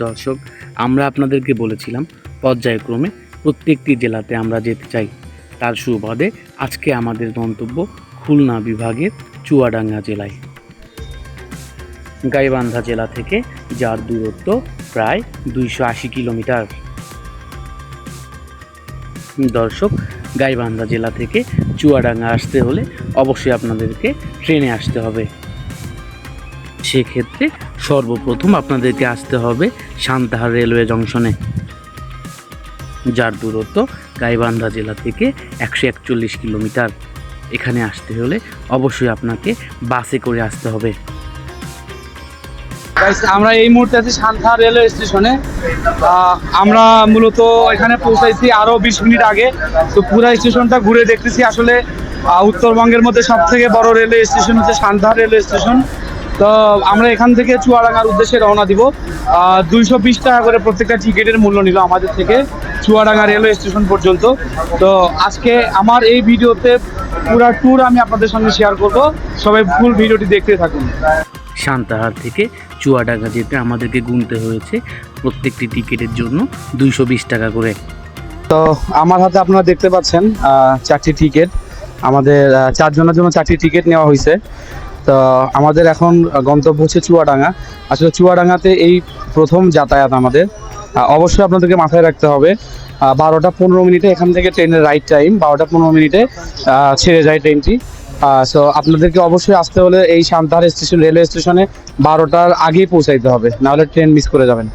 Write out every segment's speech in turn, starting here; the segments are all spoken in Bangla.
দর্শক, আমরা আপনাদেরকে বলেছিলাম পর্যায়ক্রমে প্রত্যেকটি জেলাতে আমরা যেতে চাই। তার সুবাদে আজকে আমাদের গন্তব্য খুলনা বিভাগের চুয়াডাঙ্গা জেলায়। গাইবান্ধা জেলা থেকে যার দূরত্ব প্রায় 280 কিলোমিটার। দর্শক, গাইবান্ধা জেলা থেকে চুয়াডাঙ্গা আসতে হলে অবশ্যই আপনাদেরকে ট্রেনে আসতে হবে। সেক্ষেত্রে সর্বপ্রথম আপনাদেরকে আসতে হবে সান্তাহার রেলওয়ে জংশনে, যার দূরত্ব গাইবান্ধা জেলা থেকে 141 কিলোমিটার। এখানে আসতে হলে অবশ্যই আপনাকে বাসে করে আসতে হবে। আমরা এই মুহূর্তে আছি সান্তাহার রেলওয়ে স্টেশনে। আমরা মূলত এখানে পৌঁছাইছি আরো 20 মিনিট আগে। তো পুরো স্টেশনটা ঘুরে দেখতেছি। আসলে উত্তরবঙ্গের মধ্যে সব থেকে বড় রেলওয়ে স্টেশন হচ্ছে সান্তাহার রেলওয়ে স্টেশন। তো আমরা এখান থেকে চুয়াডাঙ্গার উদ্দেশ্যে রওনা দিব। 220 টাকা করে প্রত্যেকটা টিকিটের মূল্য নিল আমাদের থেকে চুয়াডাঙ্গা রেলওয়ে স্টেশন পর্যন্ত। তো আজকে আমার এই ভিডিওতে পুরো ট্যুর আমি আপনাদের সঙ্গে শেয়ার করব। সবাই ফুল ভিডিওটি দেখতে থাকুন। সান্তাহার থেকে চুয়াডাঙ্গা যেতে আমাদেরকে গুনতে হয়েছে প্রত্যেকটি টিকিটের জন্য 220 টাকা করে। তো আমার হাতে আপনারা দেখতে পাচ্ছেন 4টি টিকিট। আমাদের 4 জনের জন্য 4টি টিকিট নেওয়া হয়েছে। তো আমাদের এখন গন্তব্য হচ্ছে চুয়াডাঙ্গা। আসলে চুয়াডাঙ্গাতে এই প্রথম যাতায়াত আমাদের। অবশ্যই আপনাদেরকে মাথায় রাখতে হবে 12টা 15 মিনিটে এখান থেকে ট্রেনের রাইট টাইম। 12টা 15 মিনিটে ছেড়ে যায় ট্রেনটি। সো আপনাদেরকে অবশ্যই আসতে হলে এই সান্তাহার স্টেশন রেলওয়ে স্টেশনে 12টার আগেই পৌঁছাইতে হবে, নাহলে ট্রেন মিস করে যাবেন।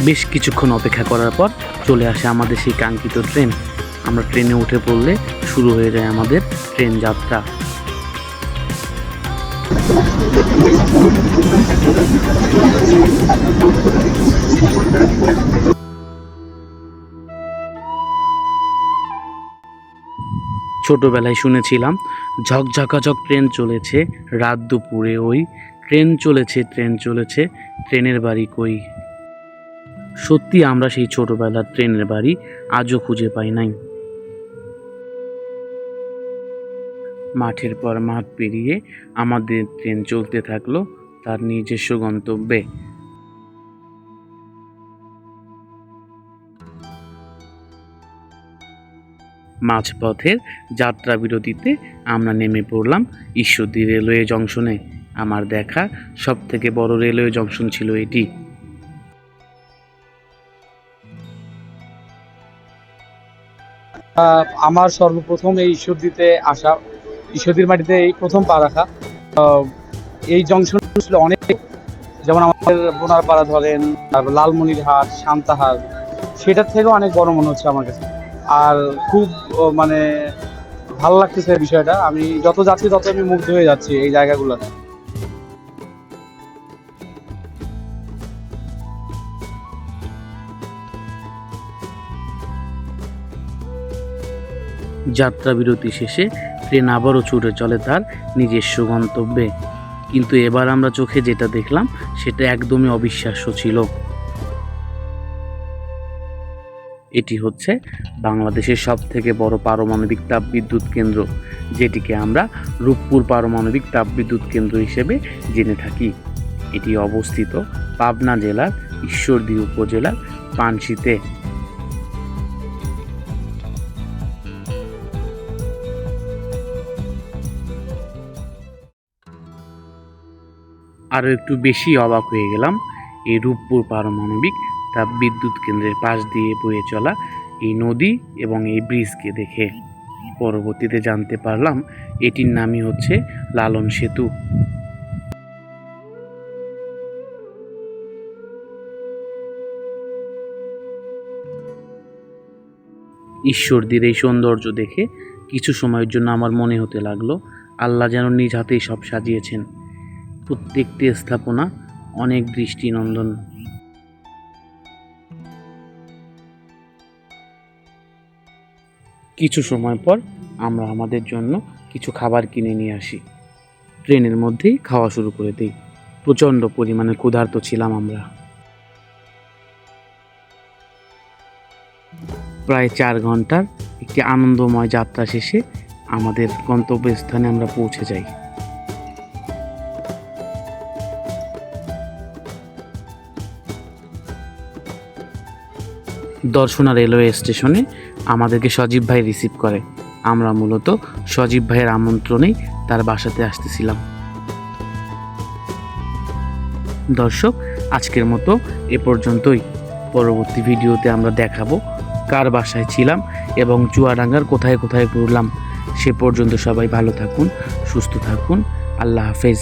বেশ কিছুক্ষণ অপেক্ষা করার পর চলে আসে আমাদের সেই কাঙ্ক্ষিত ট্রেন। আমরা ট্রেনে উঠে পড়লে শুরু হয়ে যায় আমাদের ট্রেন যাত্রা। ছোটবেলায় শুনেছিলাম ঝকঝকাঝক ট্রেন চলেছে রাত দুপুরে, ওই ট্রেন চলেছে ট্রেন চলেছে, ট্রেনের বাড়ি কই। সত্যি আমরা সেই ছোটবেলার ট্রেনের বাড়ি আজও খুঁজে পাই নাই। মাঠের পর মাঠ পেরিয়ে আমাদের ট্রেন চলতে থাকলো তার নিজস্ব গন্তব্যে। মাঝপথের যাত্রা বিরতিতে আমরা নেমে পড়লাম ঈশ্বরদী রেলওয়ে জংশনে। আমার দেখা সব থেকে বড় রেলওয়ে জংশন ছিল এটি। আমার সর্বপ্রথম এই ঈশ্বরদীতে আসা, ঈশ্বরদীর মাটিতে এই প্রথম পা রাখা। এই জংশন ছিল অনেক, যেমন আমাদের বোনারপাড়া ধরেন, তারপর লালমনিরহাট, সান্তাহার, সেটার থেকেও অনেক বড় মনে হচ্ছে আমার কাছে। আর খুব মানে ভালো লাগতেছে বিষয়টা। আমি যত যাচ্ছি তত আমি মুগ্ধ হয়ে যাচ্ছি এই জায়গাগুলোতে। যাত্রা বিরতি শেষে ট্রেন আবারও ছুটে চলে তার নিজস্ব গন্তব্যে। কিন্তু এবার আমরা চোখে যেটা দেখলাম সেটা একদমই অবিশ্বাস্য ছিল। এটি হচ্ছে বাংলাদেশের সব থেকে বড় পারমাণবিক তাপবিদ্যুৎ কেন্দ্র, যেটিকে আমরা রূপপুর পারমাণবিক তাপবিদ্যুৎ কেন্দ্র হিসেবে জেনে থাকি। এটি অবস্থিত পাবনা জেলার ঈশ্বরদী উপজেলার পানশিতে। আরও একটু বেশি অবাক হয়ে গেলাম এই রূপপুর পারমাণবিক তাপবিদ্যুৎ কেন্দ্রের পাশ দিয়ে বয়ে চলা এই নদী এবং এই ব্রিজকে দেখে। পরবর্তীতে জানতে পারলাম এটির নামই হচ্ছে লালন সেতু। ঈশ্বরদীর এই সৌন্দর্য দেখে কিছু সময়ের জন্য আমার মনে হতে লাগলো আল্লাহ যেন নিজ হাতেই সব সাজিয়েছেন। প্রত্যেকটি স্থাপনা অনেক দৃষ্টিনন্দন। কিছু সময় পর আমরা আমাদের জন্য কিছু খাবার কিনে নিয়ে আসি। ট্রেনের মধ্যেই খাওয়া শুরু করে দিই। প্রচণ্ড পরিমাণে ক্ষুধার্ত ছিলাম আমরা। প্রায় 4 ঘন্টার একটি আনন্দময় যাত্রা শেষে আমাদের গন্তব্যস্থানে আমরা পৌঁছে যাই। দর্শনা রেলওয়ে স্টেশনে আমাদেরকে সজীব ভাই রিসিভ করে। আমরা মূলত সজীব ভাইয়ের আমন্ত্রণেই তার বাসাতে আসতেছিলাম। দর্শক, আজকের মতো এ পর্যন্তই। পরবর্তী ভিডিওতে আমরা দেখাবো কার বাসায় ছিলাম এবং চুয়াডাঙ্গার কোথায় কোথায় ঘুরলাম। সে পর্যন্ত সবাই ভালো থাকুন, সুস্থ থাকুন। আল্লাহ হাফেজ।